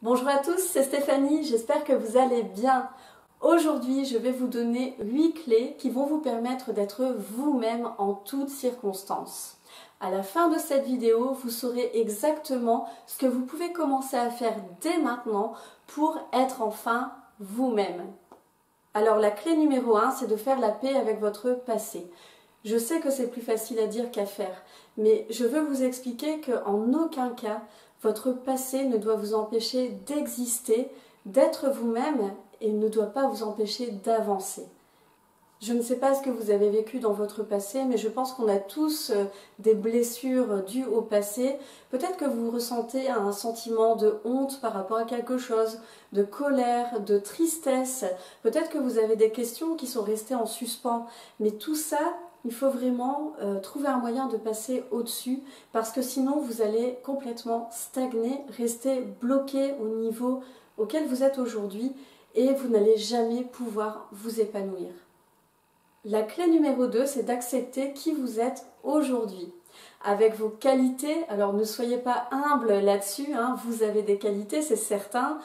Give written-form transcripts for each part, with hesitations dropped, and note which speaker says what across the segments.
Speaker 1: Bonjour à tous, c'est Stéphanie, j'espère que vous allez bien. Aujourd'hui, je vais vous donner 8 clés qui vont vous permettre d'être vous-même en toutes circonstances. À la fin de cette vidéo, vous saurez exactement ce que vous pouvez commencer à faire dès maintenant pour être enfin vous-même. Alors la clé numéro 1, c'est de faire la paix avec votre passé. Je sais que c'est plus facile à dire qu'à faire, mais je veux vous expliquer qu'en aucun cas, votre passé ne doit vous empêcher d'exister, d'être vous-même et ne doit pas vous empêcher d'avancer. Je ne sais pas ce que vous avez vécu dans votre passé, mais je pense qu'on a tous des blessures dues au passé. Peut-être que vous ressentez un sentiment de honte par rapport à quelque chose, de colère, de tristesse. Peut-être que vous avez des questions qui sont restées en suspens. Mais tout ça, il faut vraiment trouver un moyen de passer au-dessus, parce que sinon vous allez complètement stagner, rester bloqué au niveau auquel vous êtes aujourd'hui et vous n'allez jamais pouvoir vous épanouir. La clé numéro 2, c'est d'accepter qui vous êtes aujourd'hui. Avec vos qualités, alors ne soyez pas humble là-dessus, vous avez des qualités, c'est certain.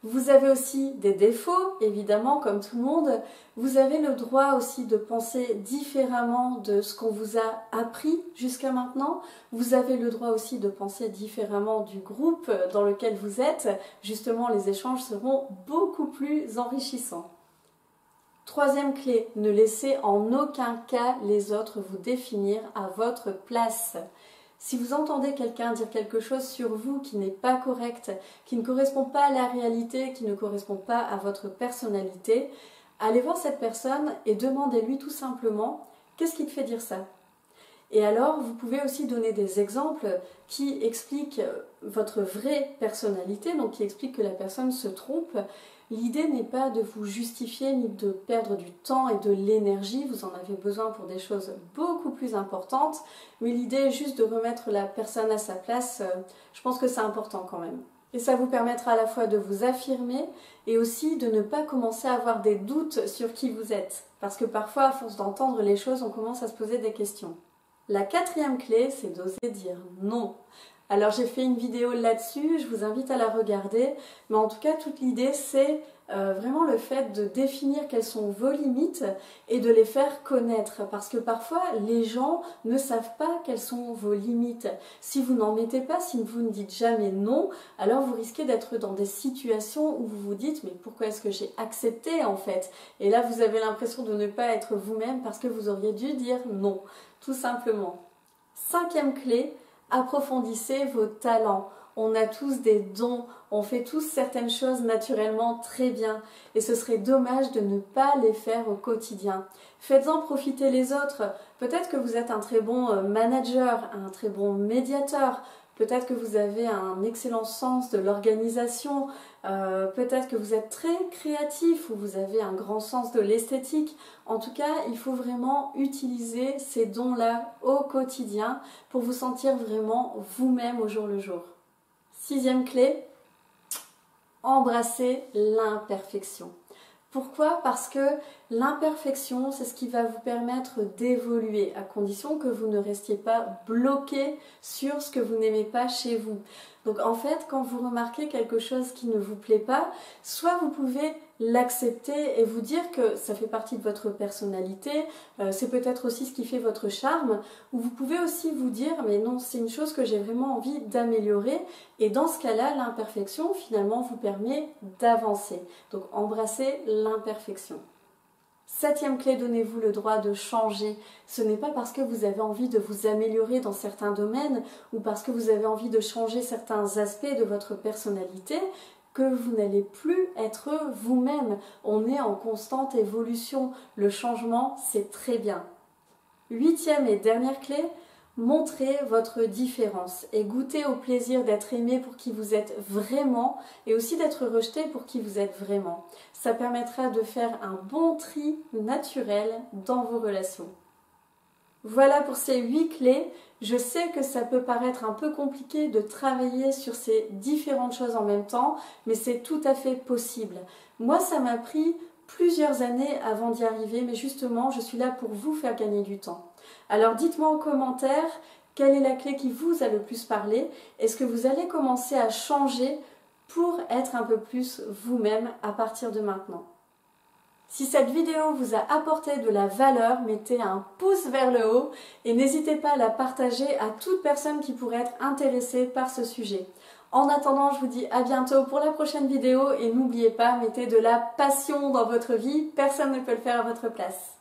Speaker 1: Vous avez aussi des défauts, évidemment, comme tout le monde. Vous avez le droit aussi de penser différemment de ce qu'on vous a appris jusqu'à maintenant. Vous avez le droit aussi de penser différemment du groupe dans lequel vous êtes. Justement, les échanges seront beaucoup plus enrichissants. Troisième clé, ne laissez en aucun cas les autres vous définir à votre place. Si vous entendez quelqu'un dire quelque chose sur vous qui n'est pas correct, qui ne correspond pas à la réalité, qui ne correspond pas à votre personnalité, allez voir cette personne et demandez-lui tout simplement « Qu'est-ce qui te fait dire ça ?» Et alors, vous pouvez aussi donner des exemples qui expliquent votre vraie personnalité, donc qui expliquent que la personne se trompe. L'idée n'est pas de vous justifier ni de perdre du temps et de l'énergie, vous en avez besoin pour des choses beaucoup plus importantes, mais l'idée est juste de remettre la personne à sa place, je pense que c'est important quand même. Et ça vous permettra à la fois de vous affirmer et aussi de ne pas commencer à avoir des doutes sur qui vous êtes, parce que parfois, à force d'entendre les choses, on commence à se poser des questions. La quatrième clé, c'est d'oser dire non. Alors j'ai fait une vidéo là-dessus, je vous invite à la regarder, mais en tout cas toute l'idée c'est vraiment le fait de définir quelles sont vos limites et de les faire connaître, parce que parfois les gens ne savent pas quelles sont vos limites. Si vous n'en mettez pas, si vous ne dites jamais non, alors vous risquez d'être dans des situations où vous vous dites mais pourquoi est-ce que j'ai accepté en fait? Et là vous avez l'impression de ne pas être vous-même parce que vous auriez dû dire non, tout simplement. Cinquième clé, approfondissez vos talents. On a tous des dons, on fait tous certaines choses naturellement très bien et ce serait dommage de ne pas les faire au quotidien. Faites-en profiter les autres. Peut-être que vous êtes un très bon manager, un très bon médiateur. Peut-être que vous avez un excellent sens de l'organisation, peut-être que vous êtes très créatif ou vous avez un grand sens de l'esthétique. En tout cas, il faut vraiment utiliser ces dons-là au quotidien pour vous sentir vraiment vous-même au jour le jour. Sixième clé, embrassez l'imperfection. Pourquoi? Parce que l'imperfection, c'est ce qui va vous permettre d'évoluer, à condition que vous ne restiez pas bloqué sur ce que vous n'aimez pas chez vous. Donc en fait, quand vous remarquez quelque chose qui ne vous plaît pas, soit vous pouvez l'accepter et vous dire que ça fait partie de votre personnalité, c'est peut-être aussi ce qui fait votre charme, ou vous pouvez aussi vous dire mais non, c'est une chose que j'ai vraiment envie d'améliorer, et dans ce cas-là, l'imperfection finalement vous permet d'avancer. Donc embrassez l'imperfection. Septième clé, donnez-vous le droit de changer. Ce n'est pas parce que vous avez envie de vous améliorer dans certains domaines ou parce que vous avez envie de changer certains aspects de votre personnalité que vous n'allez plus être vous-même. On est en constante évolution. Le changement, c'est très bien. Huitième et dernière clé, montrez votre différence et goûtez au plaisir d'être aimé pour qui vous êtes vraiment et aussi d'être rejeté pour qui vous êtes vraiment. Ça permettra de faire un bon tri naturel dans vos relations. Voilà pour ces 8 clés. Je sais que ça peut paraître un peu compliqué de travailler sur ces différentes choses en même temps, mais c'est tout à fait possible. Moi, ça m'a pris plusieurs années avant d'y arriver, mais justement, je suis là pour vous faire gagner du temps. Alors dites-moi en commentaire quelle est la clé qui vous a le plus parlé. Est-ce que vous allez commencer à changer pour être un peu plus vous-même à partir de maintenant. Si cette vidéo vous a apporté de la valeur, mettez un pouce vers le haut et n'hésitez pas à la partager à toute personne qui pourrait être intéressée par ce sujet. En attendant, je vous dis à bientôt pour la prochaine vidéo et n'oubliez pas, mettez de la passion dans votre vie, personne ne peut le faire à votre place.